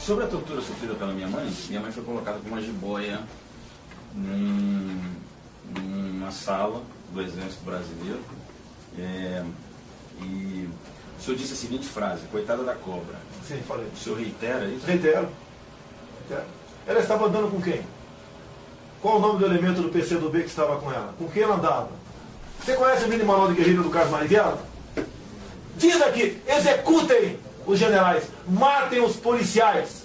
Sobre a tortura sofrida pela minha mãe foi colocada com uma jiboia numa sala do Exército Brasileiro. E o senhor disse a seguinte frase: coitada da cobra. Sim, falei. O senhor reitera isso? Reitero. Ela estava andando com quem? Qual o nome do elemento do PCdoB que estava com ela? Com quem ela andava? Você conhece o mini manual de guerrilha do Carlos Marighella? Diz aqui, executem os generais, matem os policiais.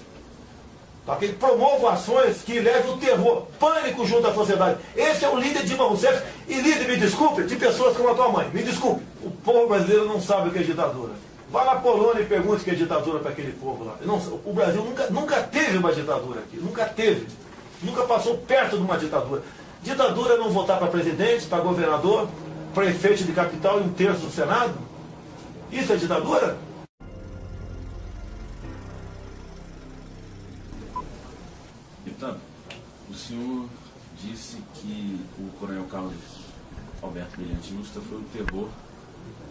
Tá? Que promovam ações que levem o terror, pânico junto à sociedade. Esse é o líder Dilma Rousseff e líder, me desculpe, de pessoas como a tua mãe. Me desculpe, o povo brasileiro não sabe o que é ditadura. Vá na Polônia e pergunte o que é ditadura para aquele povo lá. Não, o Brasil nunca teve uma ditadura aqui, nunca teve. Nunca passou perto de uma ditadura. Ditadura é não votar para presidente, para governador, prefeito de capital e 1/3 do Senado? Isso é ditadura? Deputado, o senhor disse que o coronel Carlos Alberto Brilhante Ustra foi o terror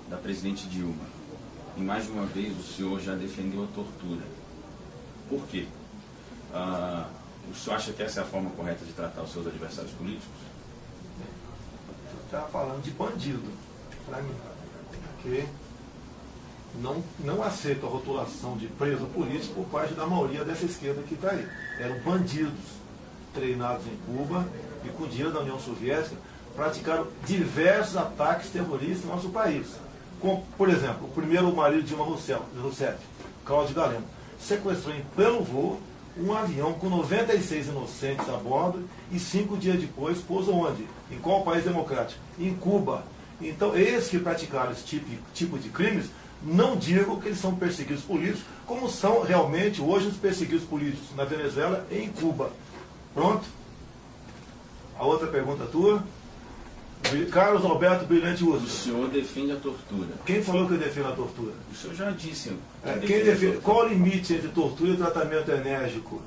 da presidente Dilma. E mais de uma vez o senhor já defendeu a tortura. Por quê? O senhor acha que essa é a forma correta de tratar os seus adversários políticos? Você está falando de bandido, para mim. Porque não aceito a rotulação de preso político por parte da maioria dessa esquerda que está aí. Eram bandidos treinados em Cuba e com dinheiro da União Soviética praticaram diversos ataques terroristas no nosso país. Como, por exemplo, o primeiro marido de Dilma Rousseff, Cláudio Galeno, sequestrou em pleno voo um avião com 96 inocentes a bordo e 5 dias depois pousou onde? Em qual país democrático? Em Cuba. Então, esses que praticaram esse tipo de crimes, não digo que eles são perseguidos políticos, como são realmente hoje os perseguidos políticos na Venezuela e em Cuba. Pronto? A outra pergunta tua? Carlos Alberto Brilhante Ustra. O senhor defende a tortura. Quem falou que eu defendo a tortura? O senhor já disse. Quem defende? Qual o limite entre tortura e tratamento enérgico?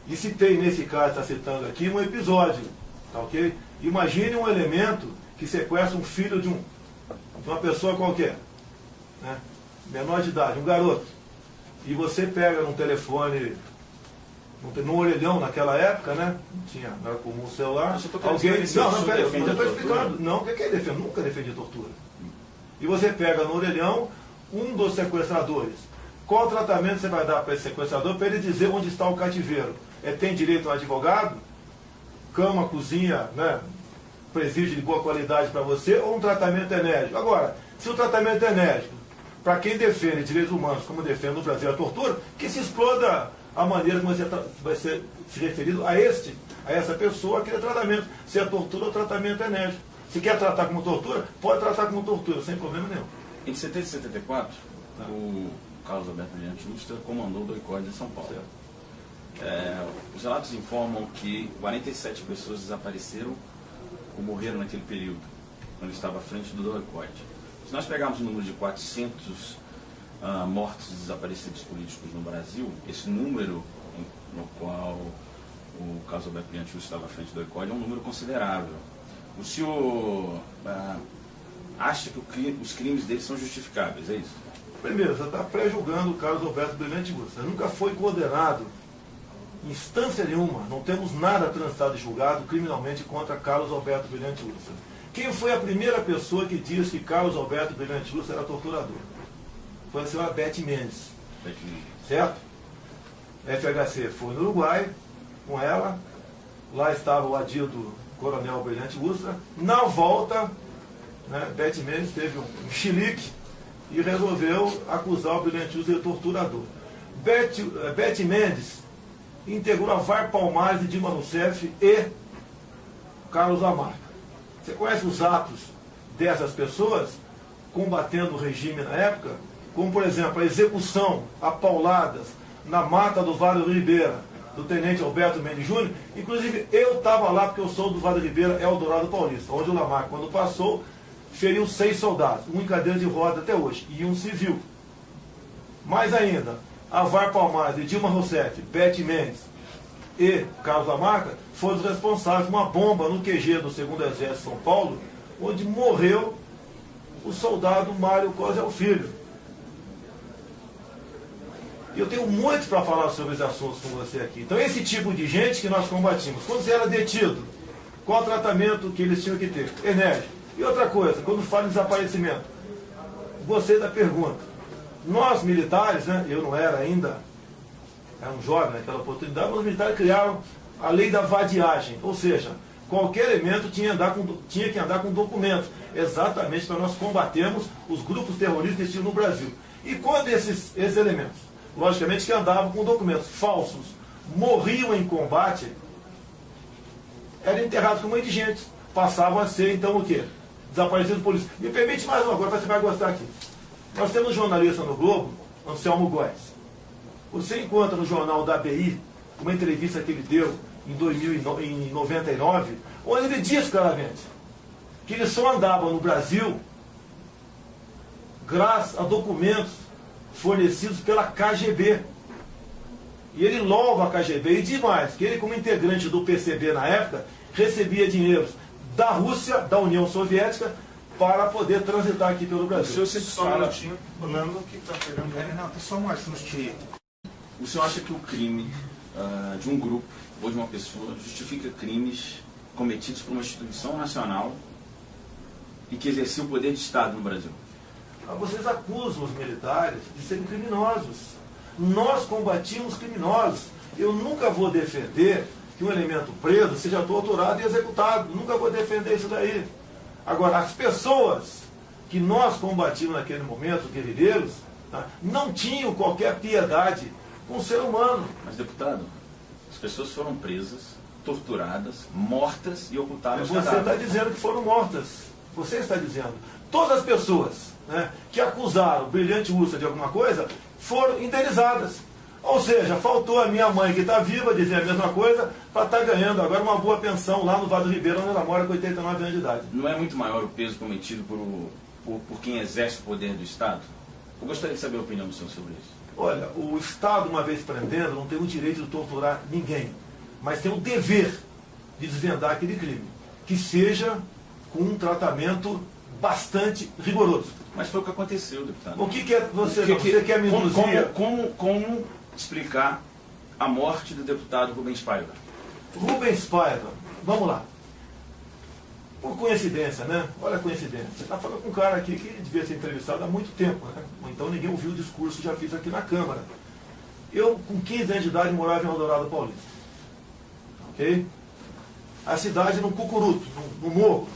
E citei nesse caso, está citando aqui, um episódio. Tá ok? Imagine um elemento que sequestra um filho de uma pessoa qualquer, né? Menor de idade, um garoto. E você pega num telefone, no orelhão naquela época, né? Não era comum o celular. Alguém. Não, pera, eu estou explicando. Não, o que é defender? Nunca defendi tortura. E você pega no orelhão um dos sequestradores. Qual tratamento você vai dar para esse sequestrador para ele dizer onde está o cativeiro? Tem direito a um advogado? Cama, cozinha, né? Presídio de boa qualidade para você ou um tratamento enérgico? Agora, se o tratamento é enérgico, para quem defende direitos humanos, como defende no Brasil a tortura, que se exploda a maneira como você vai ser se referido a essa pessoa, aquele tratamento. Se é tortura ou tratamento enérgico. Se quer tratar como tortura, pode tratar como tortura, sem problema nenhum. Em 70 e 74, o Carlos Alberto Brilhante Ustra comandou o doicode de São Paulo. Os relatos informam que 47 pessoas desapareceram ou morreram naquele período, quando estava à frente do doicode. Se nós pegarmos o número de 400 mortos e desaparecidos políticos no Brasil, esse número no qual o Carlos Alberto Brilhante Ustra estava à frente do doicode é um número considerável. O senhor acha que os crimes dele são justificáveis, é isso? Primeiro, você está pré-julgando o Carlos Alberto Brilhante Ustra. Nunca foi condenado, em instância nenhuma, não temos nada transitado e julgado criminalmente contra Carlos Alberto Brilhante Ustra. Quem foi a primeira pessoa que disse que Carlos Alberto Brilhante Ustra era torturador? Foi a senhora Beth Mendes. Certo? FHC foi no Uruguai, com ela. Lá estava o adido coronel Brilhante Ustra. Na volta, né, Beth Mendes teve um chilique e resolveu acusar o Brilhante Ustra de torturador. Beth Mendes integrou a VAR Palmares de Dilma Rousseff e Carlos Lamarca. Você conhece os atos dessas pessoas combatendo o regime na época? Como, por exemplo, a execução a pauladas na mata do Vale do Ribeira, do tenente Alberto Mendes Júnior. Inclusive, eu estava lá porque eu sou do Vale do Ribeira, Eldorado Paulista, onde o Lamarca, quando passou, feriu 6 soldados, um em cadeira de roda até hoje, e um civil. Mais ainda, a VAR Palmares de Dilma Rousseff, Beth Mendes e Carlos Lamarca foram os responsáveis por uma bomba no QG do 2º Exército de São Paulo, onde morreu o soldado Mário Cosel Filho. E eu tenho muito para falar sobre os assuntos com você aqui. Então, esse tipo de gente que nós combatimos. Quando você era detido, qual o tratamento que eles tinham que ter? Enérgico. E outra coisa, quando fala em desaparecimento, gostei da pergunta. Nós, militares, né, eu não era ainda, era um jovem naquela oportunidade, mas os militares criaram a lei da vadiagem. Ou seja, qualquer elemento tinha que andar com documentos, exatamente para nós combatermos os grupos terroristas que existiam no Brasil. E quando esses elementos, logicamente que andavam com documentos falsos, morriam em combate, eram enterrados como indigentes, passavam a ser, então, o quê? Desaparecidos por polícia. Me permite mais uma coisa, você vai gostar aqui. Nós temos um jornalista no Globo, Anselmo Góes. Você encontra no jornal da ABI, uma entrevista que ele deu em 99, onde ele diz claramente que ele só andava no Brasil graças a documentos fornecidos pela KGB. E ele louva a KGB e diz mais, que ele, como integrante do PCB na época, recebia dinheiros da Rússia, da União Soviética, para poder transitar aqui pelo Brasil. O senhor sempre fala, falando que está pegando... Não, só um ajuste. O senhor acha que o crime de um grupo ou de uma pessoa justifica crimes cometidos por uma instituição nacional e que exercia o poder de Estado no Brasil? Vocês acusam os militares de serem criminosos. Nós combatimos criminosos. Eu nunca vou defender que um elemento preso seja torturado e executado. Nunca vou defender isso daí. Agora, as pessoas que nós combatimos naquele momento, guerrilheiros, tá, não tinham qualquer piedade com o ser humano. Mas, deputado, as pessoas foram presas, torturadas, mortas e ocultadas. Você está dizendo que foram mortas. Você está dizendo. Todas as pessoas, né, que acusaram o Brilhante Ustra de alguma coisa foram indenizadas. Ou seja, faltou a minha mãe, que está viva, dizer a mesma coisa, para estar ganhando agora uma boa pensão lá no Vale do Ribeiro, onde ela mora com 89 anos de idade. Não é muito maior o peso cometido por quem exerce o poder do Estado? Eu gostaria de saber a opinião do senhor sobre isso. Olha, o Estado, uma vez prendendo, não tem o direito de torturar ninguém, mas tem o dever de desvendar aquele crime, que seja com um tratamento bastante rigoroso. Mas foi o que aconteceu, deputado. O que é você quer me induzir? Como explicar a morte do deputado Rubens Paiva? Rubens Paiva, vamos lá. Por coincidência, né? Olha a coincidência. Você está falando com um cara aqui que devia ser entrevistado há muito tempo, né? Ou então ninguém ouviu o discurso que já fiz aqui na Câmara. Eu, com 15 anos de idade, morava em Eldorado Paulista. Ok? A cidade no Cucuruto, no morro.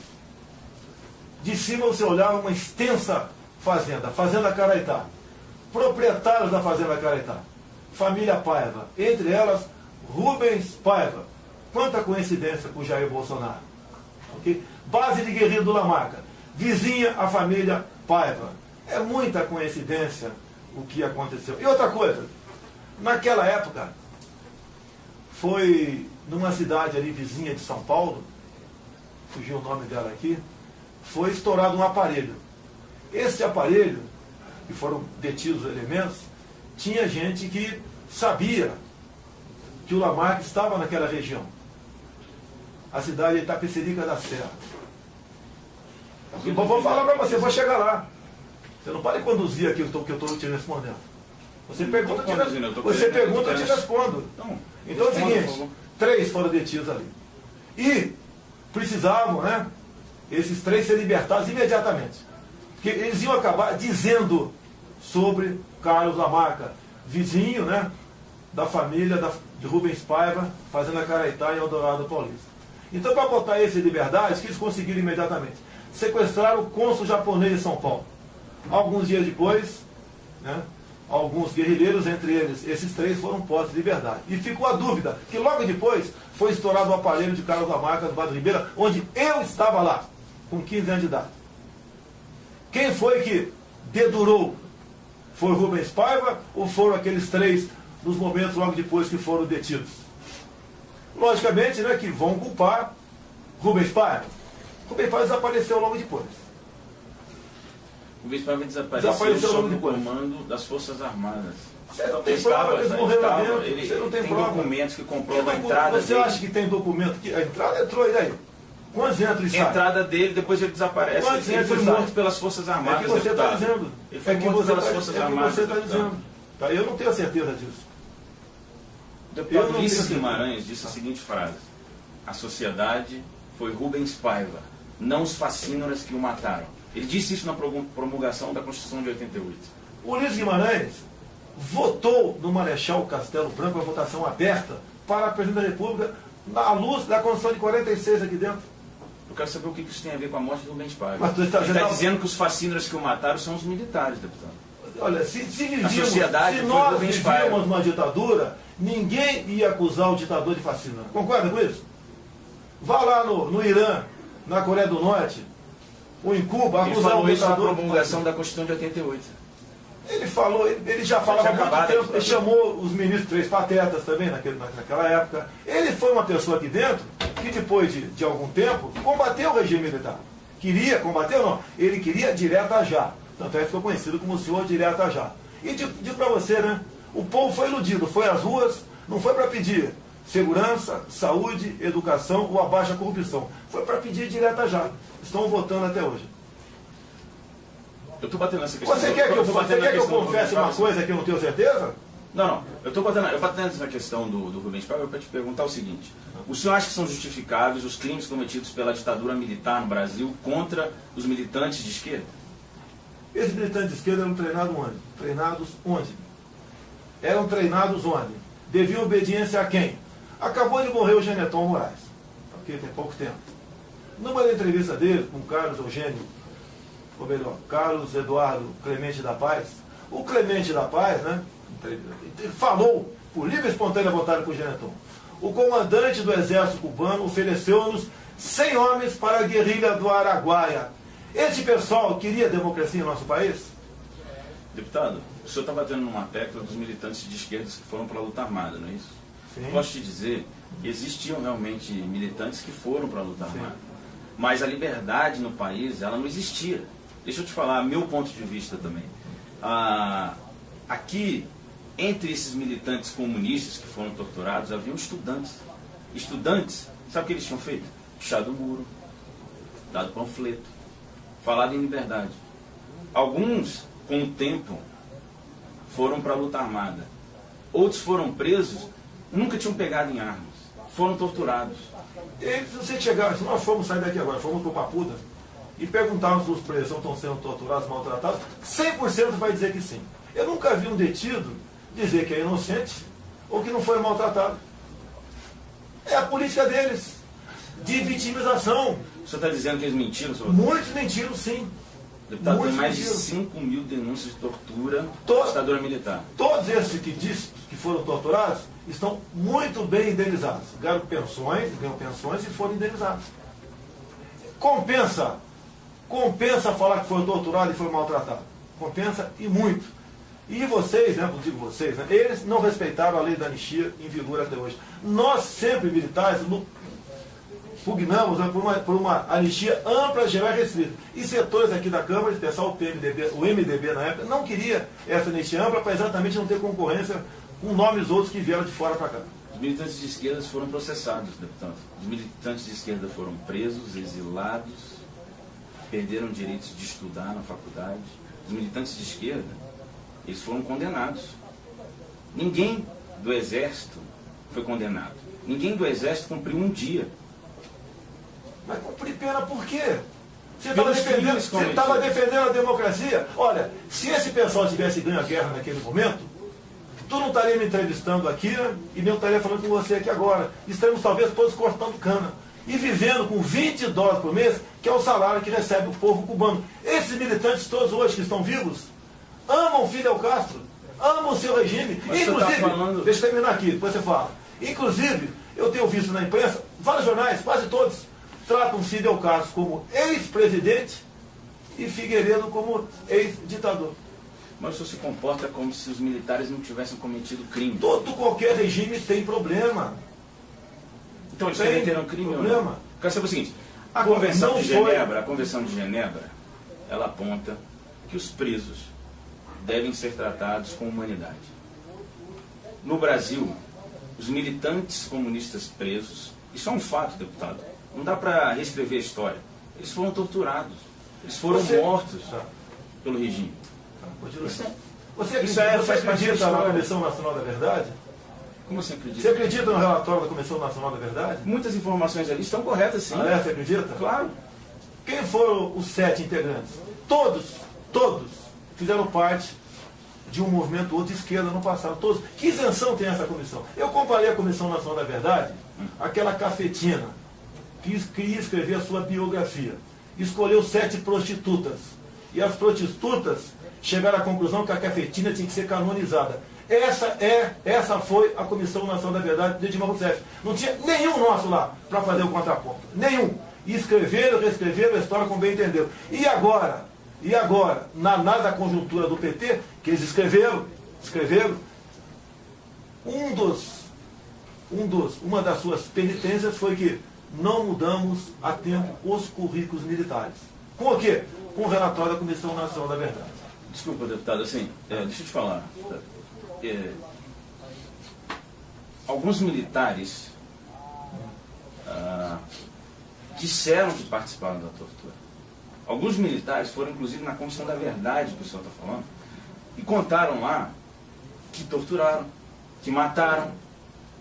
De cima você olhava uma extensa fazenda, Fazenda Caraitá. Proprietários da Fazenda Caraitá. Família Paiva. Entre elas, Rubens Paiva. Quanta coincidência com o Jair Bolsonaro. Okay? Base de guerrilha do Lamarca. Vizinha a família Paiva. É muita coincidência o que aconteceu. E outra coisa, naquela época, foi numa cidade ali vizinha de São Paulo, fugiu o nome dela aqui, foi estourado um aparelho. Esse aparelho, que foram detidos os elementos, tinha gente que sabia que o Lamarca estava naquela região. A cidade de Itapecerica da Serra. E vou falar para você, vou chegar lá. Você não pode conduzir aqui o que eu estou te respondendo. Você pergunta, eu te respondo. Então é o seguinte, 3 foram detidos ali. E precisavam, né, esses 3 ser libertados imediatamente. Porque eles iam acabar dizendo sobre Carlos Lamarca, vizinho, né, da família de Rubens Paiva, Fazenda Caraitá e Eldorado Paulista. Então, para botar esse em liberdade, que eles conseguiram imediatamente? Sequestraram o cônsul japonês de São Paulo. Alguns dias depois, né, alguns guerrilheiros, entre eles, esses 3 foram postos em liberdade. E ficou a dúvida, que logo depois foi estourado o aparelho de Carlos Lamarca do Vale do Ribeiro, onde eu estava lá, com 15 anos de idade. Quem foi que dedurou? Foi Rubens Paiva ou foram aqueles 3 nos momentos logo depois que foram detidos? Logicamente, né, que vão culpar Rubens Paiva. Rubens Paiva desapareceu logo depois. Rubens Paiva desapareceu sob o comando das Forças Armadas. Você não tem prova que eles morreram lá dentro. Você não tem prova. Documentos que comprovam a entrada Você dele. acha que tem documento? A entrada entrou, e daí? Quantos entram e saem? A entrada dele, depois ele desaparece. Ele foi morto pelas Forças Armadas. É que você está dizendo. Ele foi morto pelas Forças Armadas. Você está dizendo. Tá? Eu não tenho certeza disso. O deputado Ulisses Guimarães disse a seguinte frase: a sociedade foi Rubens Paiva, não os fascínoras que o mataram. Ele disse isso na promulgação da Constituição de 88. O Ulisses Guimarães votou no Marechal Castelo Branco a votação aberta para a Presidente da República à luz da Constituição de 46 aqui dentro. Eu quero saber o que isso tem a ver com a morte do Rubens Paiva. Mas tu está dizendo que os fascínoras que o mataram são os militares, deputado. Olha, se nós vivíamos uma ditadura, ninguém ia acusar o ditador de fascínio. Concorda com isso? Vá lá no Irã, na Coreia do Norte, ou em Cuba, acusar o ditador. Ele falou isso na promulgação da Constituição de 88. Ele falou, ele já falava há muito tempo, ele chamou os ministros três patetas também naquela época. Ele foi uma pessoa aqui dentro que depois de algum tempo combateu o regime militar. Queria combater ou não? Ele queria direta já. Tanto é que ficou conhecido como o senhor direta já. E digo para você, né? O povo foi iludido, foi às ruas, não foi para pedir segurança, saúde, educação ou abaixo a corrupção. Foi para pedir direta já. Estão votando até hoje. Eu estou batendo nessa questão. Você quer que eu confesse uma coisa que eu não tenho certeza? Não. Eu estou batendo nessa questão do Rubens Paiva para te perguntar o seguinte. O senhor acha que são justificáveis os crimes cometidos pela ditadura militar no Brasil contra os militantes de esquerda? Esses militantes de esquerda eram treinados onde? Treinados onde? Eram treinados onde? Deviam obediência a quem? Acabou de morrer o Geneton Moraes. Porque tem pouco tempo. Numa entrevista dele com o Carlos Eugênio, ou melhor, Carlos Eduardo Clemente da Paz, o Clemente da Paz, né, falou, por livre e espontânea vontade com o Geneton, o comandante do exército cubano ofereceu-nos 100 homens para a guerrilha do Araguaia. Esse pessoal queria democracia em nosso país? Deputado, o senhor está batendo numa tecla dos militantes de esquerda que foram para a luta armada, não é isso? Sim. Posso te dizer que existiam realmente militantes que foram para a luta armada. Mas a liberdade no país, ela não existia. Deixa eu te falar, meu ponto de vista também. Aqui, entre esses militantes comunistas que foram torturados, haviam estudantes. Estudantes, sabe o que eles tinham feito? Pichado o muro, dado panfleto, falado em liberdade. Alguns, com o tempo, foram para a luta armada. Outros foram presos, nunca tinham pegado em armas. Foram torturados. E se você chegar, se nós formos sair daqui agora, formos para o Papuda, e perguntarmos se os presos estão sendo torturados, maltratados, 100% vai dizer que sim. Eu nunca vi um detido dizer que é inocente ou que não foi maltratado. É a política deles, de vitimização. O senhor está dizendo que eles mentiram sobre Muitos mentiram, sim. Deputado, tem mais de 5 mil denúncias de tortura da ditadura militar. Todos esses que foram torturados estão muito bem indenizados. Ganham pensões e foram indenizados. Compensa falar que foi torturado e foi maltratado. Compensa e muito. E vocês, né, eu digo vocês, né, eles não respeitaram a lei da anistia em vigor até hoje. Nós sempre, militares, pugnamos, né, por uma anistia ampla, geral e restrita. E setores aqui da Câmara, especial o MDB na época, não queria essa anistia ampla para exatamente não ter concorrência com nomes outros que vieram de fora para cá. Os militantes de esquerda foram processados, deputado. Os militantes de esquerda foram presos, exilados, perderam direitos de estudar na faculdade. Os militantes de esquerda, eles foram condenados. Ninguém do Exército foi condenado. Ninguém do Exército cumpriu um dia. Mas cumprir pena por quê? Você estava defendendo a democracia? Olha, se esse pessoal tivesse ganho a guerra naquele momento, tu não estaria me entrevistando aqui, né? E nem estaria falando com você aqui agora. Estaremos talvez todos cortando cana e vivendo com $20 por mês, que é o salário que recebe o povo cubano. Esses militantes todos hoje que estão vivos amam Fidel Castro, amam o seu regime. Mas inclusive, deixa eu terminar aqui, depois você fala. Inclusive, eu tenho visto na imprensa, vários jornais, quase todos, tratam Fidel Castro como ex-presidente e Figueiredo como ex-ditador. Mas o senhor se comporta como se os militares não tivessem cometido crime. Qualquer regime tem problema. Então eles cometeram crime ou não? Quero saber o seguinte, a Convenção de Genebra, ela aponta que os presos devem ser tratados com humanidade. No Brasil, os militantes comunistas presos, isso é um fato, deputado, não dá para reescrever a história. Eles foram torturados, eles foram mortos pelo regime. Você Isso acredita na Comissão Nacional da Verdade? Como você acredita? Você acredita no relatório da Comissão Nacional da Verdade? Muitas informações ali estão corretas, sim. Ah, é? Você acredita? Claro. Quem foram os 7 integrantes? Todos fizeram parte de um movimento ou de esquerda no passado. Todos. Que isenção tem essa comissão? Eu comparei a Comissão Nacional da Verdade àquela cafetina que queria escrever a sua biografia. Escolheu 7 prostitutas. E as prostitutas chegaram à conclusão que a cafetina tinha que ser canonizada. Essa foi a Comissão Nacional da Verdade de Dilma Rousseff. Não tinha nenhum nosso lá para fazer o contraponto. Nenhum. E escreveram, reescreveram a história como bem entenderam. E agora, na análise da conjuntura do PT, que eles escreveram, uma das suas penitências foi que não mudamos a tempo os currículos militares. Com o quê? Com o relatório da Comissão Nacional da Verdade. Desculpa, deputado, assim, deixa eu te falar. Alguns militares disseram que participaram da tortura. Alguns militares foram, inclusive, na Comissão da Verdade, que o senhor está falando, e contaram lá que torturaram, que mataram.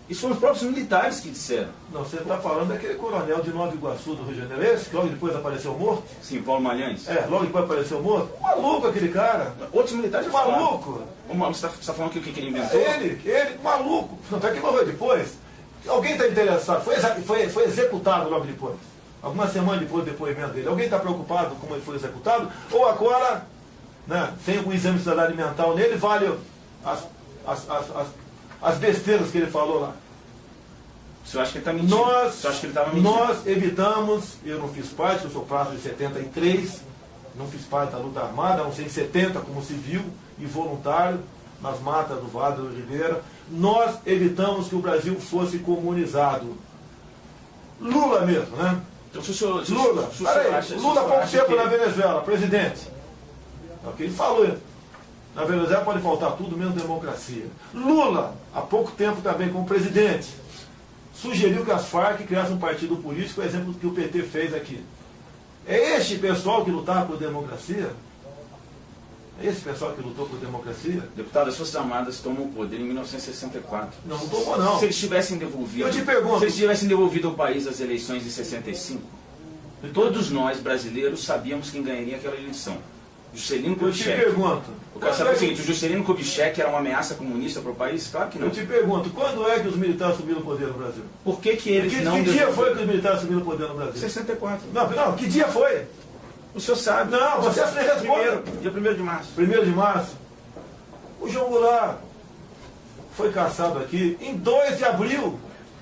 Isso foram os próprios militares que disseram. Não, você está falando daquele coronel de Nova Iguaçu, do Rio de Janeiro, esse que logo depois apareceu morto? Sim, Paulo Malhães. Logo depois apareceu morto? Maluco aquele cara. Outros militares já maluco. Falaram. Você está falando que o que ele inventou? Ele, maluco. Até que morreu depois. Alguém está interessado? Foi executado logo depois. Algumas semanas depois do depoimento dele. Alguém está preocupado como ele foi executado? Ou agora, né, tem um exame de cidadania mental nele, vale as besteiras que ele falou lá. O senhor acha que ele está mentindo? O senhor acha que ele estava mentindo? Nós evitamos, eu não fiz parte, eu sou prazo de 73, não fiz parte da luta armada, não sei, em 70 como civil e voluntário, nas matas do Vale do Ribeira. Nós evitamos que o Brasil fosse comunizado. Lula mesmo, né? Então, Lula, Lula há pouco tempo na Venezuela, presidente. É o que ele falou. Na Venezuela pode faltar tudo, menos democracia. Lula, há pouco tempo também como presidente, sugeriu que as Farc criassem um partido político, o exemplo que o PT fez aqui. É este pessoal que lutava por democracia? É esse pessoal que lutou por democracia? Deputado, as Forças Armadas tomam o poder em 1964. Não tomou, não. Se eles tivessem devolvido... Eu te pergunto... Se eles tivessem devolvido ao país as eleições de 65, todos nós, brasileiros, sabíamos quem ganharia aquela eleição. Juscelino Kubitschek. Eu te pergunto... Eu quero saber o seguinte, o Juscelino Kubitschek era uma ameaça comunista para o país? Claro que não. Eu te pergunto, quando é que os militares subiram o poder no Brasil? Por que eles não... Que dia foi que os militares subiram o poder no Brasil? 64. Não, que dia foi? O senhor sabe. Não, você responde. Dia 1º de março. 1º de março. O João Goulart foi caçado aqui em 2 de abril.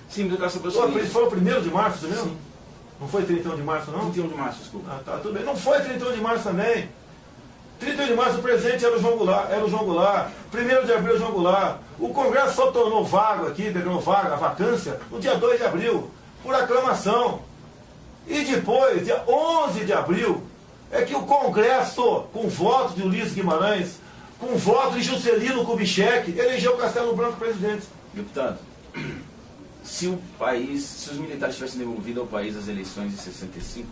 Sim, mas eu quero saber o seguinte. Foi o 1º de março, você mesmo? Sim. Não foi 31 de março, não? 31 de março, desculpa. Ah, tá, tudo bem. Não foi 31 de março também. 31 de março o presidente era o João Goulart. 1º de abril o João Goulart. O Congresso só tornou vago aqui, declarou vaga, a vacância, no dia 2 de abril, por aclamação. E depois, dia 11 de abril, é que o Congresso, com votos de Ulisses Guimarães, com votos de Juscelino Kubitschek, elegeu Castelo Branco presidente. Deputado, se os militares tivessem devolvido ao país as eleições de 65,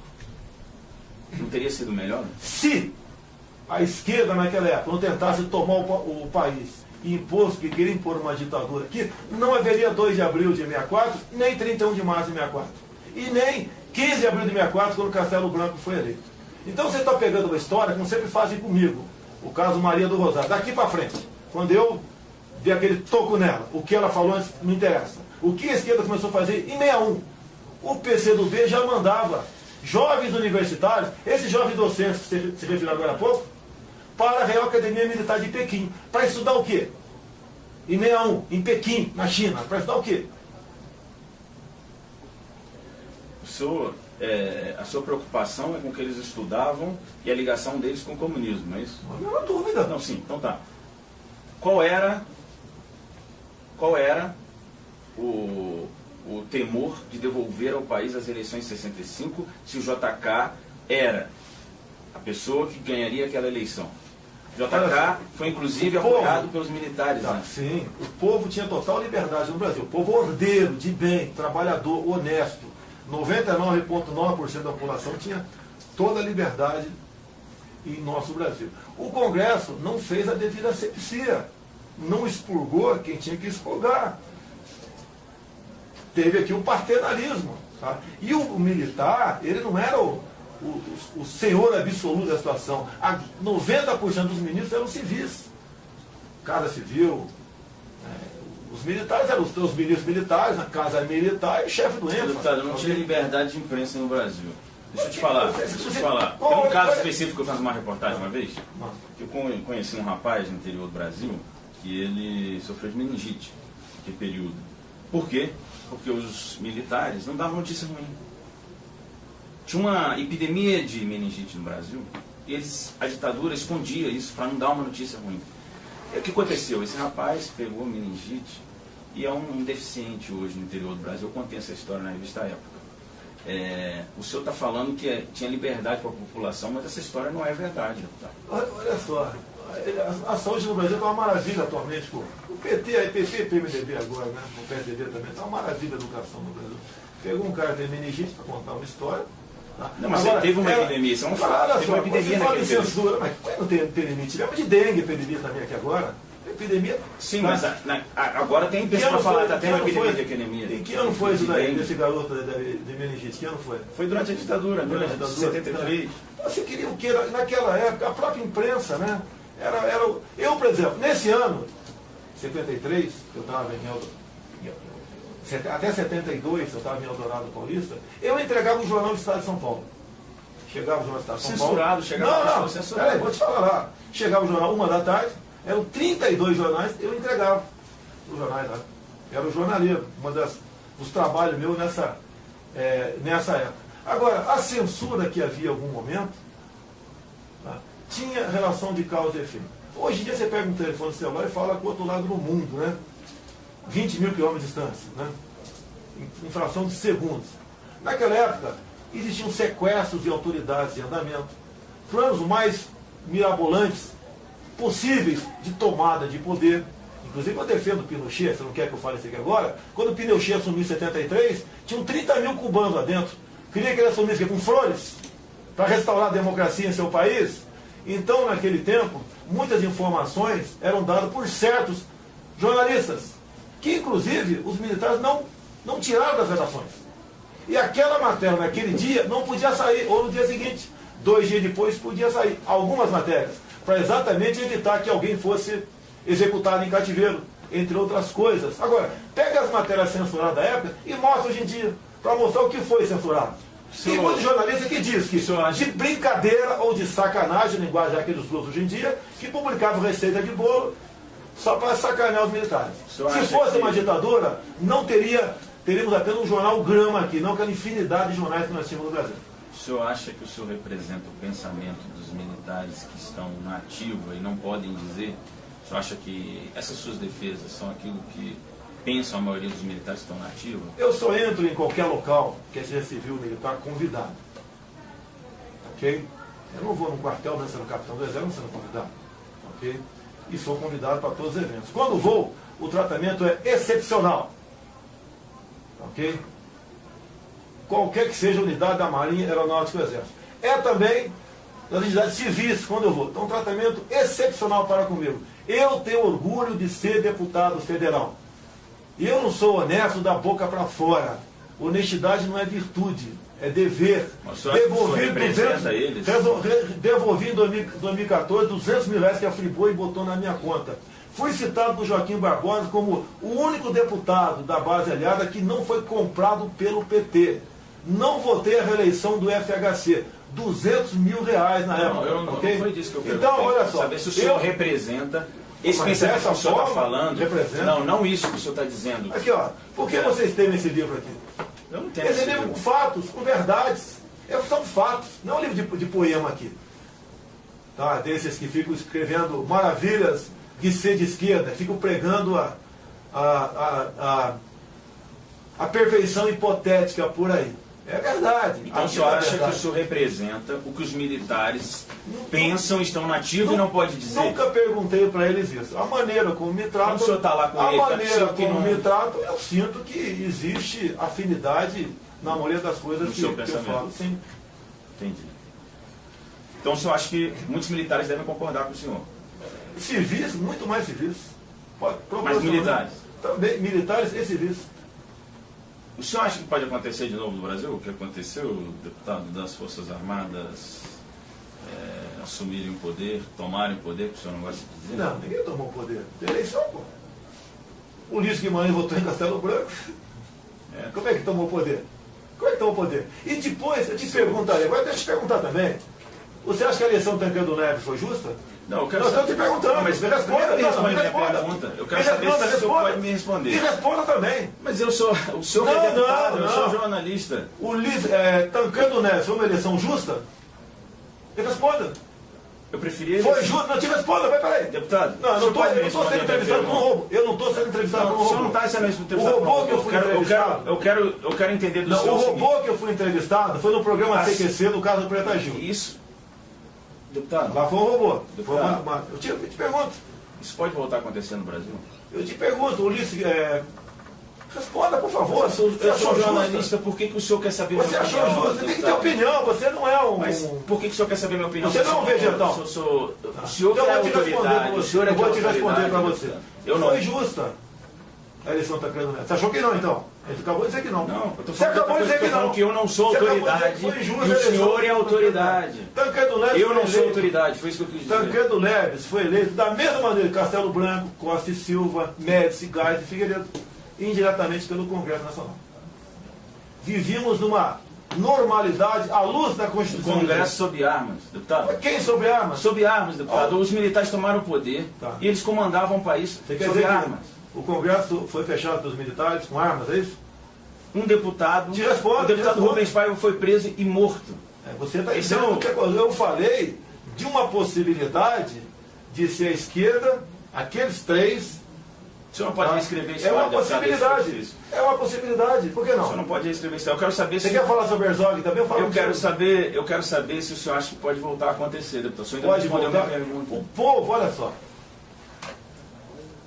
não teria sido melhor? Se a esquerda naquela época não tentasse tomar o país e que queria impor uma ditadura aqui, não haveria 2 de abril de 64, nem 31 de março de 64. E nem 15 de abril de 64, quando Castelo Branco foi eleito. Então você está pegando uma história, como sempre fazem comigo, o caso Maria do Rosário, daqui para frente, quando eu dei aquele toco nela, o que ela falou antes não interessa. O que a esquerda começou a fazer em 61? O PCdoB já mandava jovens universitários, esses jovens docentes que você se referiu agora há pouco, para a Real Academia Militar de Pequim, para estudar o quê? Em 61, em Pequim, na China, para estudar o quê? A sua preocupação é com o que eles estudavam e a ligação deles com o comunismo, não é isso? Não há nenhuma dúvida. Não, sim, então tá. Qual era o temor de devolver ao país as eleições de 65 se o JK era a pessoa que ganharia aquela eleição? O JK foi inclusive apoiado pelos militares. Tá, né? Sim, o povo tinha total liberdade no Brasil. O povo ordeiro, de bem, trabalhador, honesto. 99,9% da população tinha toda a liberdade em nosso Brasil. O Congresso não fez a devida asepsia, não expurgou quem tinha que expurgar. Teve aqui o paternalismo. Tá? E o militar, ele não era o senhor absoluto da situação. 90% dos ministros eram civis. Casa Civil, os militares eram os ministros militares, a Casa Militar e chefe do ENFA. Deputado, não tinha liberdade de imprensa no Brasil. Deixa eu te falar. Tem um caso específico que eu fiz uma reportagem uma vez, que eu conheci um rapaz no interior do Brasil, que ele sofreu de meningite naquele período. Por quê? Porque os militares não davam notícia ruim. Tinha uma epidemia de meningite no Brasil e a ditadura escondia isso para não dar uma notícia ruim. E o que aconteceu? Esse rapaz pegou meningite e é um deficiente hoje no interior do Brasil. Eu contei essa história na revista Época. O senhor está falando que tinha liberdade para a população, mas essa história não é verdade, deputado. Olha só, a saúde no Brasil está uma maravilha atualmente. Pô. O PT, a PT e PMDB agora, né? O PSDB também, está uma maravilha a educação no Brasil. Pegou um cara que tem meningite para contar uma história. Tá? Não, mas agora, teve uma epidemia, isso é um fato. Teve uma epidemia naquele censura, mas não tem limite. Tivemos de dengue, epidemia também aqui agora. Epidemia. Sim, mas agora tem pessoa para falar, está tendo uma epidemia de epidemia. Em que ano foi isso daí, desse garoto de meningite? Que ano foi? Foi durante a ditadura, durante a ditadura, 73. Você queria o que? Naquela época, a própria imprensa, né? Eu, por exemplo, nesse ano, 73, eu estava até 72, eu estava em Eldorado Paulista, eu entregava o Jornal do Estado de São Paulo. Chegava o Jornal do Estado de São Paulo. Censurado, chegava não, censurado. Peraí, vou te falar lá. Chegava o jornal 1 da tarde, eram 32 jornais, eu entregava os jornais lá. Era o jornaleiro, dos trabalhos meus nessa época. Agora, a censura que havia em algum momento, tá, tinha relação de causa e efeito. Hoje em dia você pega um telefone celular e fala com o outro lado do mundo, né? 20 mil quilômetros de distância, né? Em fração de segundos. Naquela época, existiam sequestros de autoridades em andamento, planos mais mirabolantes possíveis de tomada de poder. Inclusive eu defendo o Pinochet, você não quer que eu fale isso aqui agora? Quando o Pinochet assumiu em 73, tinham 30 mil cubanos lá dentro. Queria que ele assumisse com flores para restaurar a democracia em seu país. Então, naquele tempo, muitas informações eram dadas por certos jornalistas, que inclusive os militares não tiraram das redações. E aquela matéria naquele dia não podia sair, ou no dia seguinte, 2 dias depois podia sair. Algumas matérias, para exatamente evitar que alguém fosse executado em cativeiro, entre outras coisas. Agora, pega as matérias censuradas da época e mostra hoje em dia, para mostrar o que foi censurado. Tem muitos jornalistas que diz que de brincadeira ou de sacanagem, linguagem que eles usam hoje em dia, que publicavam receita de bolo só para sacanear os militares. Se fosse uma ditadura, não teríamos apenas um jornal Grama aqui, não aquela infinidade de jornais que nós tínhamos no Brasil. O senhor acha que o senhor representa o pensamento dos militares que estão na ativa e não podem dizer? O senhor acha que essas suas defesas são aquilo que pensam a maioria dos militares que estão na ativa? Eu só entro em qualquer local, quer seja civil, militar, convidado. Ok? Eu não vou num quartel, não sendo capitão do exército, não sendo convidado. Ok? E sou convidado para todos os eventos. Quando vou, o tratamento é excepcional. Ok? Qualquer que seja a unidade da Marinha, Aeronáutica e Exército. É também das entidades civis, quando eu vou. Então, um tratamento excepcional para comigo. Eu tenho orgulho de ser deputado federal. E eu não sou honesto da boca para fora. Honestidade não é virtude, é dever. Devolvi em 2014 200 mil reais que a Friboi botou na minha conta. Fui citado por Joaquim Barbosa como o único deputado da base aliada que não foi comprado pelo PT. Não votei a reeleição do FHC. 200 mil reais na época. Não foi disso que eu perguntei. Então, olha só. Saber se o senhor representa esse pensamento que o senhor está falando. Representa. Não isso que o senhor está dizendo. Aqui, ó. Por que vocês têm esse livro aqui? Eu não tenho esse livro com fatos, com verdades. São fatos. Não é um livro de poema aqui. Tá? Desses que ficam escrevendo maravilhas de ser de esquerda, ficam pregando a perfeição hipotética por aí. É verdade. Então o senhor acha que o senhor representa o que os militares pensam, estão nativos e não pode dizer? Nunca perguntei para eles isso. A maneira como me tratam, quando o senhor está lá com ele, maneira como me tratam, eu sinto que existe afinidade na maioria das coisas que eu falo. Sim. Entendi. Então o senhor acha que muitos militares devem concordar com o senhor? Civis, muito mais civis. Mas militares? Também, militares e civis. O senhor acha que pode acontecer de novo no Brasil? O que aconteceu, deputado, das Forças Armadas assumirem o poder, tomarem o poder, que o senhor não gosta de dizer? Não, ninguém tomou o poder. Eleição, pô. O Ulisses Guimarães votou em Castelo Branco. Como é que tomou o poder? Como é que tomou o poder? E depois, eu te perguntaria, agora deixa eu te perguntar também. Você acha que a eleição do Tancredo Neves foi justa? Não, eu quero saber. Eu estou te perguntando, mas me responda. Me pergunta. Eu quero saber se o senhor pode me responder. E responda também. Mas o senhor é deputado, eu sou jornalista. O Tancredo Neves foi uma eleição justa? Me responda. Eu preferia... Foi justo? Não te responda, vai, peraí. Deputado, não, eu não estou sendo entrevistado por um robô. Eu não estou sendo entrevistado por um robô. O senhor não está sendo entrevistado por um robô. O robô que eu fui entrevistado... Eu quero entender do senhor. O robô que eu fui entrevistado foi no programa CQC do caso do Preta Gil. Isso. Deputado. Lá foi um robô. Eu te pergunto. Isso pode voltar a acontecer no Brasil? Eu te pergunto, Ulisses... Responda, por favor. Eu sou jornalista, por que o senhor quer saber minha opinião? Você achou justo? Você tem que ter opinião, você não é um... Mas por que o senhor quer saber minha opinião? Você não é um vegetal. O senhor é autoridade. Eu vou te responder para você. Eu não. Foi justa a eleição da Tancredo Neves. Você achou que não, então? Ele acabou de dizer que não. Não, você acabou de dizer que não. Que eu não sou autoridade. E o senhor é autoridade. Tancredo Neves eu não sou autoridade, foi isso que eu quis dizer. Tancredo Neves foi eleito da mesma maneira que Castelo Branco, Costa e Silva, Médici, Gás e Figueiredo, indiretamente pelo Congresso Nacional. Vivíamos numa normalidade à luz da Constituição. O Congresso sob armas, deputado. Quem sob armas? Sob armas, deputado. Os militares tomaram o poder e eles comandavam o país sob armas. O Congresso foi fechado pelos militares com armas, é isso? Um deputado, o deputado Rubens Paiva foi preso e morto. Você está dizendo que eu falei de uma possibilidade de ser a esquerda, aqueles três. O senhor não pode reescrever isso. É uma possibilidade. É uma possibilidade. Por que não? O senhor não pode reescrever isso. Eu quero saber se... Você quer falar sobre Herzog também? Eu quero saber se o senhor acha que pode voltar a acontecer, deputado. O senhor ainda pode voltar. O povo, olha só.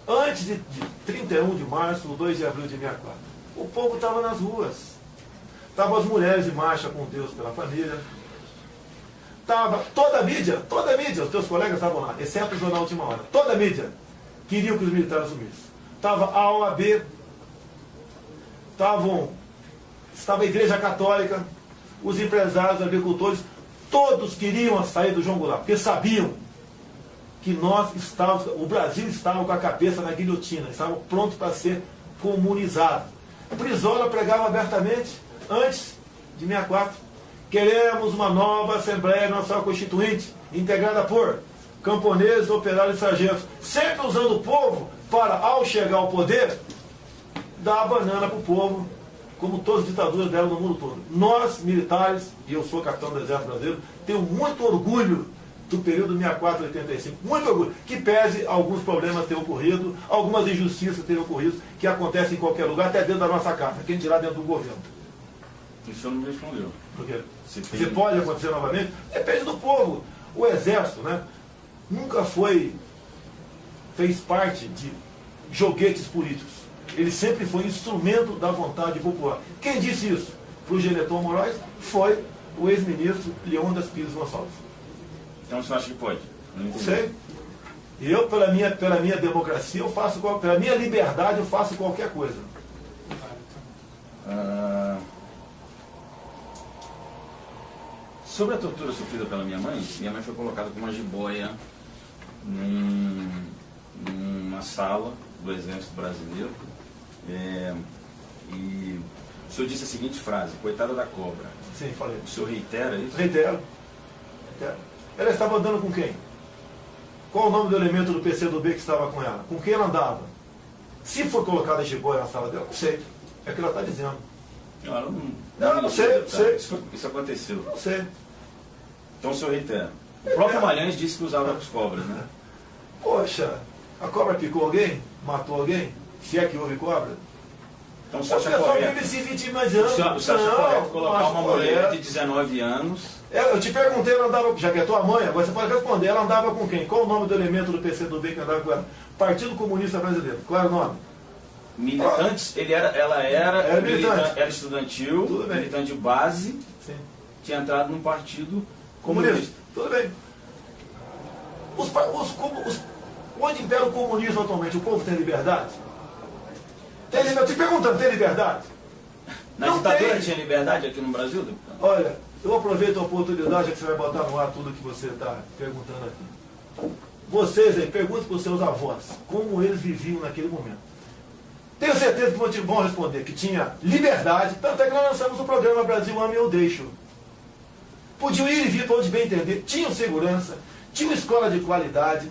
Antes de 31 de março, 2 de abril de 64, o povo estava nas ruas. Estavam as mulheres em marcha com Deus pela família. Estava toda a mídia, os teus colegas estavam lá, exceto o Jornal Última Hora. Toda a mídia queriam que os militares assumissem. Estava a OAB, estava a Igreja Católica, os empresários, os agricultores, todos queriam sair do João Goulart, porque sabiam que o Brasil estava com a cabeça na guilhotina, estava pronto para ser comunizado. Brizola pregava abertamente, antes de 64, queremos uma nova Assembleia Nacional Constituinte, integrada por camponeses, operários e sargentos, sempre usando o povo para, ao chegar ao poder, dar a banana para o povo, como todas as ditaduras deram no mundo todo. Nós, militares, e eu sou capitão do Exército Brasileiro, tenho muito orgulho do período 64 a 85, muito orgulho, que pese alguns problemas terem ocorrido, algumas injustiças terem ocorrido, que acontecem em qualquer lugar, até dentro da nossa casa, quem dirá dentro do governo. Isso não me respondeu. Por quê? Se pode acontecer novamente? Depende do povo. O Exército, né, nunca fez parte de joguetes políticos. Ele sempre foi instrumento da vontade popular. Quem disse isso para o Geneton Moraes foi o ex-ministro Leônidas Pires Gonçalves. Então você acha que pode? Não sei. Eu, pela minha democracia, pela minha liberdade, eu faço qualquer coisa. Sobre a tortura sofrida pela minha mãe foi colocada com uma jiboia numa sala do Exército Brasileiro. E o senhor disse a seguinte frase: coitada da cobra. Sim, falei. O senhor reitera isso? Reitero. Ela estava andando com quem? Qual o nome do elemento do PCdoB que estava com ela? Com quem ela andava? Se foi colocada a jiboia na sala dela, não sei. É o que ela está dizendo. Não sei. Isso aconteceu. Não sei. Então o senhor reitera. O próprio Malhães disse que usava as cobras, né? Poxa, a cobra picou alguém? Matou alguém? Se é que houve cobra? Então o senhor acha correto? Se vive mais anos. O senhor acha correto colocar uma mulher de 19 anos... Eu te perguntei, ela andava, já que é tua mãe, agora você pode responder, ela andava com quem? Qual o nome do elemento do PCdoB que andava com ela? Partido Comunista Brasileiro. Qual era o nome? Militantes, ela era militante. Era estudantil, militante de base, sim, tinha entrado num partido comunista. Tudo bem. Onde impera o comunismo atualmente, o povo tem liberdade? Tem liberdade? Te perguntando, tem liberdade? Na ditadura tinha liberdade aqui no Brasil, deputado? Olha, eu aproveito a oportunidade que você vai botar no ar tudo que você está perguntando aqui. Vocês aí, perguntem para os seus avós como eles viviam naquele momento. Tenho certeza que vão responder que tinha liberdade, tanto é que nós lançamos o programa Brasil Ame ou Deixo. Podiam ir e vir para onde bem entender, tinham segurança, tinham escola de qualidade,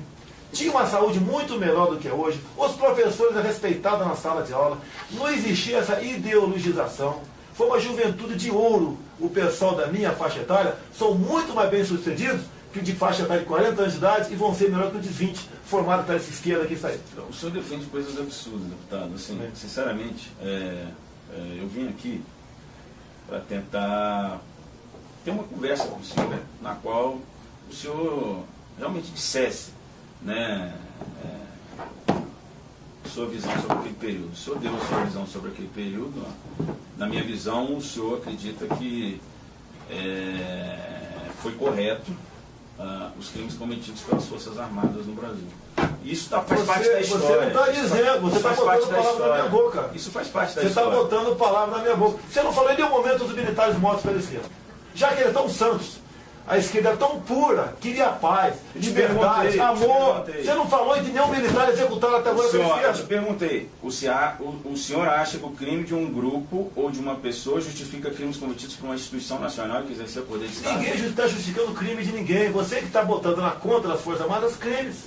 tinha uma saúde muito melhor do que é hoje, os professores eram respeitados na sala de aula, não existia essa ideologização, foi uma juventude de ouro. O pessoal da minha faixa etária são muito mais bem sucedidos que o de faixa etária de 40 anos de idade e vão ser melhor que o de 20, formado para essa esquerda que está aí. O senhor defende coisas absurdas, deputado. Assim, sinceramente, eu vim aqui para tentar ter uma conversa com o senhor, na qual o senhor realmente dissesse, né, sua visão sobre aquele período. O senhor deu a sua visão sobre aquele período. Na minha visão, o senhor acredita que foi correto os crimes cometidos pelas Forças Armadas no Brasil. Isso faz parte da história. Você não está dizendo, você está botando palavra na minha boca. Isso faz parte da história. Você está botando palavra na minha boca. Você não falou em nenhum momento dos militares mortos pela esquerda. Já que eles são santos, a esquerda é tão pura, queria paz, liberdade, amor. Você não falou de nenhum militar executado até agora pela esquerda. Eu te perguntei, o senhor acha que o crime de um grupo ou de uma pessoa justifica crimes cometidos por uma instituição nacional que exercer poder de Estado? Ninguém está justificando o crime de ninguém. Você que está botando na conta das Forças Armadas crimes.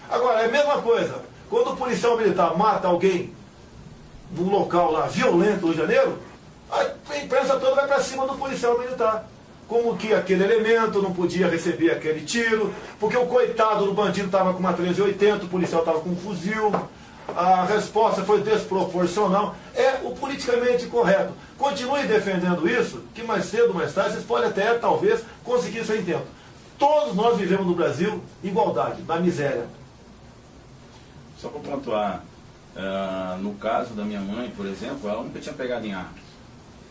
Agora, é a mesma coisa. Quando o policial militar mata alguém num local lá violento no Rio de Janeiro, a imprensa toda vai para cima do policial militar. Como que aquele elemento não podia receber aquele tiro, porque o coitado do bandido estava com uma 1380, o policial estava com um fuzil, a resposta foi desproporcional. É o politicamente correto. Continue defendendo isso, que mais cedo ou mais tarde vocês podem até, talvez, conseguir seu intento. Todos nós vivemos no Brasil igualdade, na miséria. Só para pontuar, no caso da minha mãe, por exemplo, ela nunca tinha pegado em arma.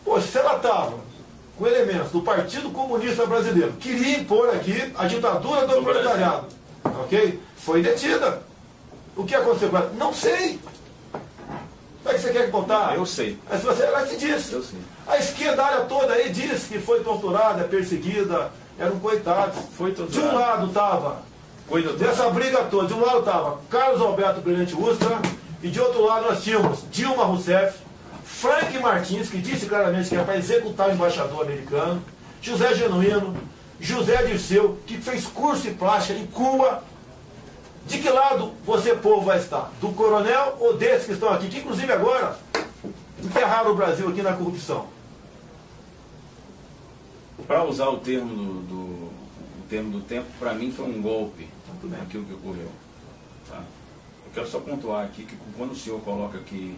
Poxa, se ela estava com elementos do Partido Comunista Brasileiro, queria impor aqui a ditadura do proletariado, ok? Foi detida. O que aconteceu com ela? Não sei. Como é que você quer contar? Eu sei. Mas ela te disse. Eu sei. A esquerda área toda aí diz que foi torturada, perseguida, eram coitados. Foi torturada. De um lado estava, dessa briga toda, de um lado estava Carlos Alberto Brilhante Ustra, e de outro lado nós tínhamos Dilma Rousseff, Frank Martins, que disse claramente que era para executar o embaixador americano, José Genuíno, José Dirceu, que fez curso de plástica em Cuba. De que lado você, povo, vai estar? Do coronel ou desses que estão aqui, que inclusive agora enterraram o Brasil aqui na corrupção? Para usar o termo do tempo, para mim foi um golpe aquilo que ocorreu. Tá? Eu quero só pontuar aqui que quando o senhor coloca que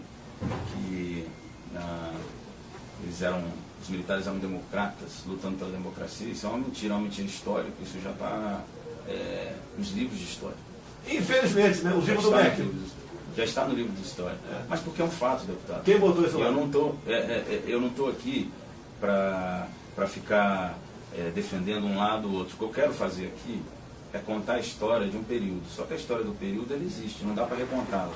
os militares eram democratas, lutando pela democracia, isso é uma mentira histórica, isso já está nos livros de história. Infelizmente, né? Os livros do MEC. Já está no livro de história. Mas porque é um fato, deputado. Quem botou isso lá? Eu não estou aqui para ficar defendendo um lado ou outro. O que eu quero fazer aqui é contar a história de um período. Só que a história do período ela existe, não dá para recontá-la.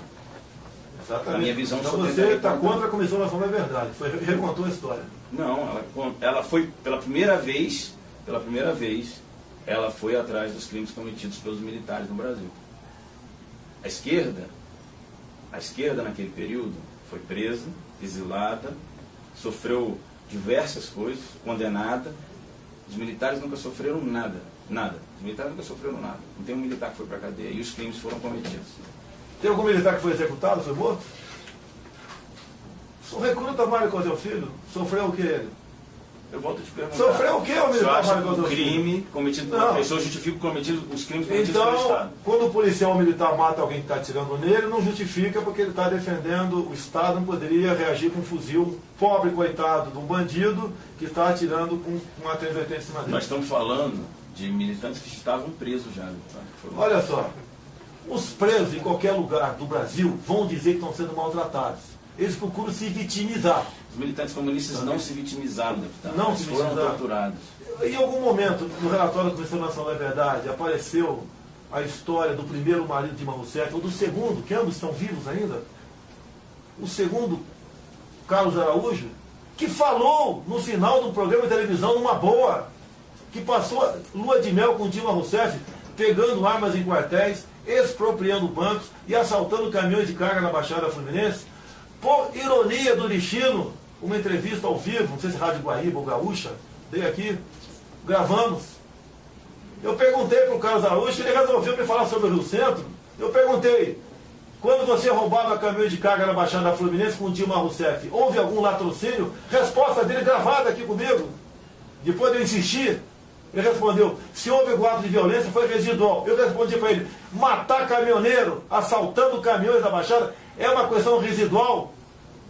Exatamente. A minha visão então sobre você está contra a Comissão Nacional da Verdade. Recontou a história. Não, ela foi pela primeira vez, ela foi atrás dos crimes cometidos pelos militares no Brasil. A esquerda naquele período foi presa, exilada, sofreu diversas coisas, condenada. Os militares nunca sofreram nada. Os militares nunca sofreram nada. Não tem um militar que foi para a cadeia e os crimes foram cometidos. Tem algum militar que foi executado, foi morto? O recruta Mário Cosel Filho sofreu o que ele? Eu volto a te perguntar. Sofreu o que o militar Mário Cosel Filho? O crime cometido por uma pessoa justifica os crimes cometidos pelo Estado. Então, quando o policial militar mata alguém que está atirando nele, não justifica porque ele está defendendo o Estado, não poderia reagir com um fuzil, um pobre coitado de um bandido que está atirando com uma 380 em cima dele. Nós estamos falando de militantes que estavam presos já. Olha só, os presos em qualquer lugar do Brasil vão dizer que estão sendo maltratados. eles procuram se vitimizar. Os militantes comunistas não se vitimizaram, deputado. Não Eles se foram vitimizaram. torturados. Em algum momento, no relatório da Comissão Nacional da Verdade, apareceu a história do primeiro marido de Dilma Rousseff, ou do segundo, que ambos estão vivos ainda, o segundo, Carlos Araújo, que falou no final do programa de televisão, numa boa, que passou lua de mel com Dilma Rousseff, pegando armas em quartéis, expropriando bancos e assaltando caminhões de carga na Baixada Fluminense. Por ironia do destino, uma entrevista ao vivo, não sei se Rádio Guaíba ou Gaúcha, dei aqui, gravamos. Eu perguntei para o Carlos Araújo, ele resolveu me falar sobre o Rio Centro. Eu perguntei, quando você roubava caminhão de carga na Baixada Fluminense com Dilma Rousseff, houve algum latrocínio? Resposta dele gravada aqui comigo. Depois de eu insistir, ele respondeu, se houve ato de violência, foi residual. Eu respondi para ele, matar caminhoneiro, assaltando caminhões da Baixada, é uma questão residual?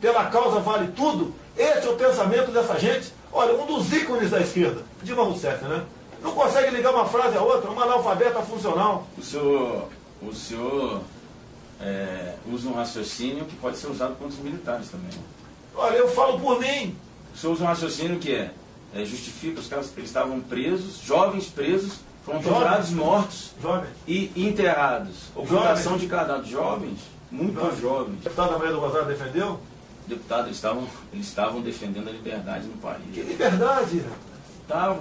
Pela causa vale tudo? Esse é o pensamento dessa gente. Olha, um dos ícones da esquerda, Dilma Rousseff, né? Não consegue ligar uma frase a outra, uma analfabeta funcional. O senhor usa um raciocínio que pode ser usado contra os militares também. Olha, eu falo por mim. O senhor usa um raciocínio que justifica os caras que eles estavam presos, jovens presos, foram torturados, mortos Jovem. e enterrados. Ocultação de cadáveres. Jovens, muito jovens. O deputado Maria do Rosário defendeu? Deputado, eles estavam defendendo a liberdade no país. Que liberdade!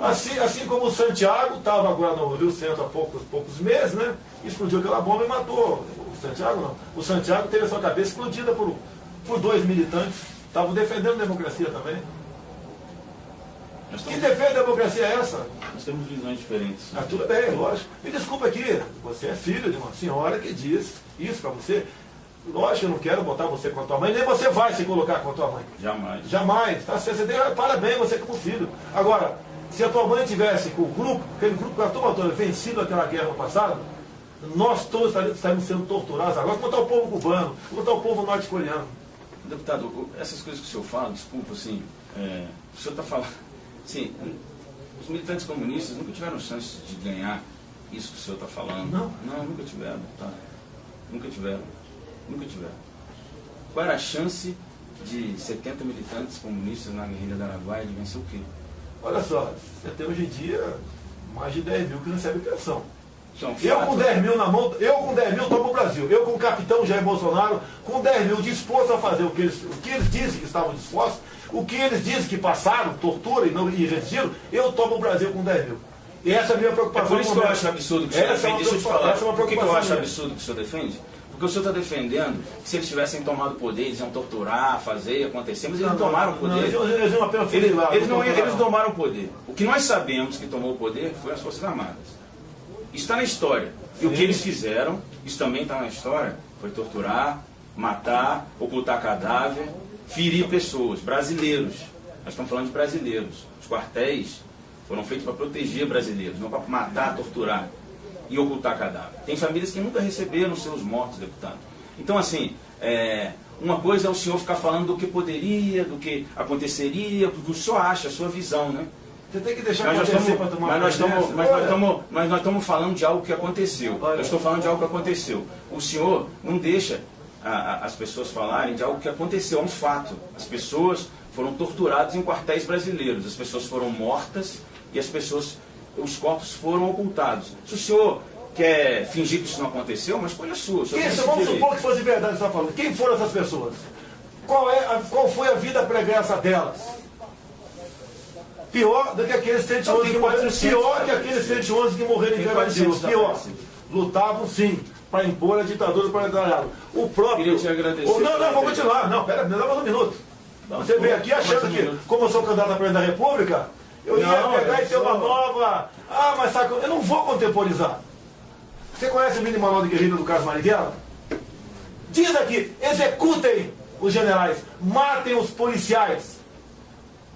Assim como o Santiago estava agora no Rio Centro há poucos meses, né? Explodiu aquela bomba e matou. O Santiago não. O Santiago teve a sua cabeça explodida por 2 militantes. Estavam defendendo a democracia também. Quem defende a democracia é essa? Nós temos visões diferentes. Ah, tudo bem, lógico. Me desculpa aqui, você é filho de uma senhora que diz isso para você. Lógico, eu não quero botar você com a tua mãe, nem você vai se colocar com a tua mãe. Jamais. Jamais. Tá? Você tem, parabéns, você como filho. Agora, se a tua mãe tivesse com o grupo, aquele grupo com a turma toda, vencido aquela guerra no passado, nós todos estaríamos sendo torturados agora. Como está o povo cubano, como está o povo norte-coreano. Deputado, essas coisas que o senhor fala, desculpa, assim, o senhor está falando, assim, os militantes comunistas nunca tiveram chance de ganhar isso que o senhor está falando. Não? Não, nunca tiveram, tá? Nunca tiveram. Nunca tiveram. Qual era a chance de 70 militantes comunistas na guerrilha do Araguaia de vencer o quê? Olha só, você tem hoje em dia mais de 10 mil que recebem pensão. Então, Eu com 10 mil na mão, eu com 10 mil tomo o Brasil. Eu com o capitão Jair Bolsonaro, com 10 mil disposto a fazer o que eles dizem que estavam dispostos, o que eles dizem que passaram, tortura e resistiram, eu tomo o Brasil com 10 mil. E essa é a minha preocupação. É por isso que eu acho absurdo que o senhor defende. Deixa eu te falar. Por que eu acho absurdo que o senhor defende? Porque o senhor está defendendo que se eles tivessem tomado o poder, eles iam torturar, fazer, acontecer, mas eles não tomaram o poder. Eles iam apenas fuzilar. Eles tomaram o poder. O que nós sabemos que tomou o poder foi as Forças Armadas. Isso está na história. E o que eles fizeram, isso também está na história, foi torturar, matar, ocultar cadáver, ferir pessoas, brasileiros. Nós estamos falando de brasileiros. Os quartéis foram feitos para proteger brasileiros, não para matar, torturar e ocultar cadáver. Tem famílias que nunca receberam seus mortos, deputado. Então, assim, uma coisa é o senhor ficar falando do que poderia, do que aconteceria, do que o senhor acha, a sua visão, né? Você tem que deixar acontecer para tomar mas nós estamos falando de algo que aconteceu. Olha. Eu estou falando de algo que aconteceu. O senhor não deixa as pessoas falarem de algo que aconteceu, é um fato. As pessoas foram torturadas em quartéis brasileiros, as pessoas foram mortas e os corpos foram ocultados. Se o senhor quer fingir que isso não aconteceu, mas escolha sua. Vamos supor que fosse verdade o que você está falando. Quem foram essas pessoas? Qual foi a vida pregressa delas? Pior do que aqueles 111 que morreram. Pior que aqueles 111 que morreram em guerra civil. Pior. Lutavam sim para impor a ditadura do proletariado. O próprio. Queria te agradecer. Não, vou continuar. Não, pera, me dá mais um minuto. Você veio aqui achando que, como eu sou candidato a presidente da República, eu ia pegar e ter uma nova. Ah, mas sabe, eu não vou contemporizar. Você conhece o mini manual de guerrilha do Carlos Marighella? Diz aqui: executem os generais, matem os policiais.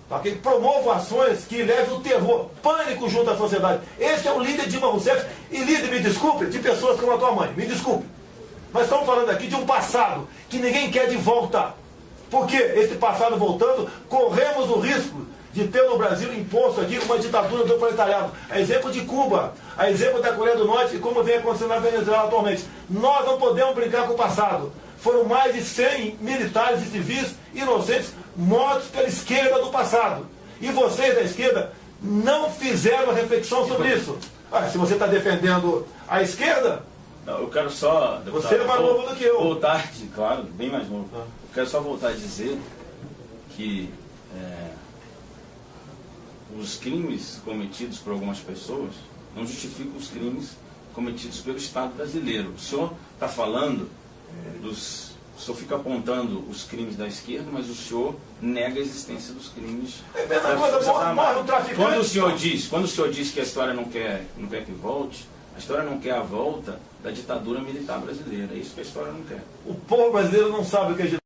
Tá? Que promovam ações que levem o terror, pânico junto à sociedade. Esse é o líder Dilma Rousseff. E líder, me desculpe, de pessoas como a tua mãe. Me desculpe. Mas estamos falando aqui de um passado que ninguém quer de volta. Porque esse passado voltando, corremos o risco de ter no Brasil imposto aqui uma ditadura do proletariado. A exemplo de Cuba, a exemplo da Coreia do Norte e como vem acontecendo na Venezuela atualmente. Nós não podemos brincar com o passado. foram mais de 100 militares e civis inocentes mortos pela esquerda do passado. E vocês da esquerda não fizeram reflexão sobre isso. Se você está defendendo a esquerda... Não, eu quero só... Você é mais novo do que eu. Voltar, claro, bem mais novo. Eu quero só voltar a dizer que os crimes cometidos por algumas pessoas não justificam os crimes cometidos pelo Estado brasileiro. O senhor está falando dos... O senhor fica apontando os crimes da esquerda, mas o senhor nega a existência dos crimes. É mesma coisa, morre um traficante. Quando o senhor diz que a história não quer que volte, a história não quer a volta da ditadura militar brasileira. É isso que a história não quer. O povo brasileiro não sabe o que é